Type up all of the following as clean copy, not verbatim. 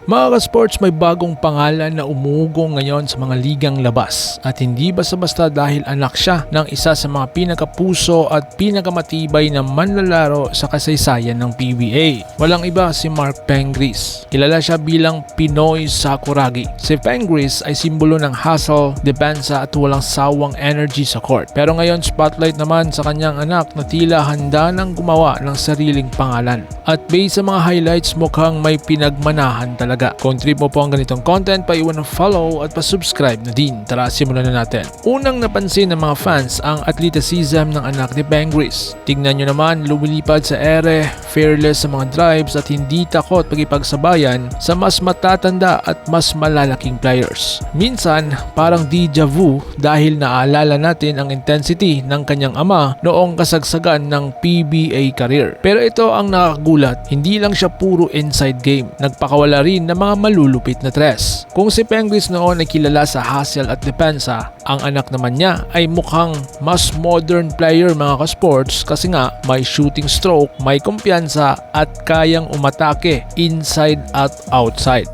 Mga ka-sports, may bagong pangalan na umugong ngayon sa mga ligang labas at hindi basta-basta dahil anak siya ng isa sa mga pinakapuso at pinakamatibay na manlalaro sa kasaysayan ng PBA. Walang iba si Mark Pengris. Kilala siya bilang Pinoy Sakuragi. Si Pengris ay simbolo ng hustle, depensa at walang sawang energy sa court. Pero ngayon spotlight naman sa kanyang anak na tila handa nang gumawa ng sariling pangalan. At based sa mga highlights, mukhang may pinagmanahan talaga. Kung trip mo po ang ganitong content, paiwan ng follow at pa-subscribe na din. Tara, simulan na natin. Unang napansin ng mga fans ang athleticism ng anak ni Pengris. Tignan nyo naman, lumilipad sa ere, fearless sa mga drives at hindi takot pagipagsabayan sa mas matatanda at mas malalaking players. Minsan, parang deja vu dahil naalala natin ang intensity ng kanyang ama noong kasagsagan ng PBA career. Pero ito ang nakagulat, hindi lang siya puro inside game. Nagpakawala rin ng mga malulupit na tres. Kung si Pengris noon ay kilala sa hustle at depensa, ang anak naman niya ay mukhang mas modern player mga ka-sports kasi nga may shooting stroke, may kumpiyansa at kayang umatake inside at outside.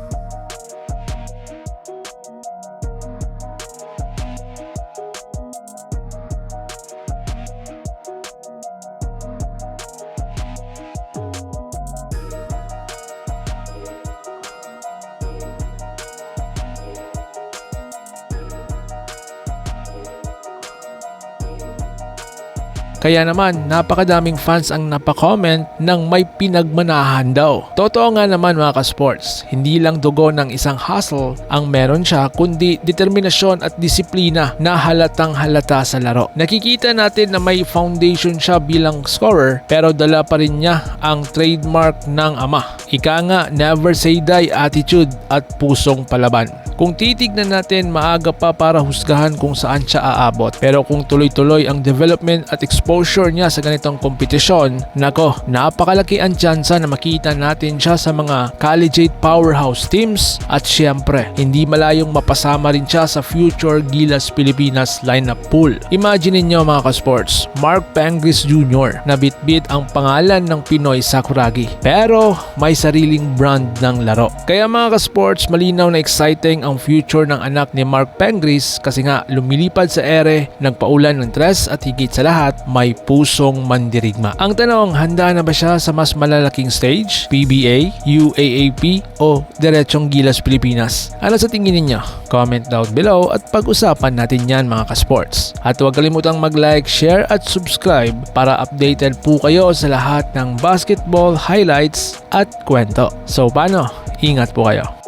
Kaya naman, napakadaming fans ang napacomment ng may pinagmanahan daw. Totoo nga naman mga ka-sports, hindi lang dugo ng isang hustle ang meron siya kundi determinasyon at disiplina na halatang halata sa laro. Nakikita natin na may foundation siya bilang scorer pero dala pa rin niya ang trademark ng ama. Ika nga, never say die attitude at pusong palaban. Kung titignan natin, maaga pa para husgahan kung saan siya aabot. Pero kung tuloy-tuloy ang development at exposure niya sa ganitong kompetisyon, nako, napakalaki ang tsansa na makita natin siya sa mga collegiate powerhouse teams at syempre, hindi malayong mapasama rin siya sa future Gilas Pilipinas lineup pool. Imagine niyo mga ka-sports, Mark Pengris Jr. na bitbit ang pangalan ng Pinoy Sakuragi. Pero may sariling brand ng laro. Kaya mga ka-sports, malinaw na exciting ang future ng anak ni Mark Pengris kasi nga lumilipad sa ere, nagpaulan ng tres at higit sa lahat may pusong mandirigma. Ang tanong, handa na ba siya sa mas malalaking stage? PBA, UAAP o diretsong Gilas Pilipinas? Ano sa tingin ninyo? Comment down below at pag-usapan natin yan mga ka-sports. At huwag kalimutang mag-like, share at subscribe para updated po kayo sa lahat ng basketball highlights at kwento. So paano? Ingat po kayo.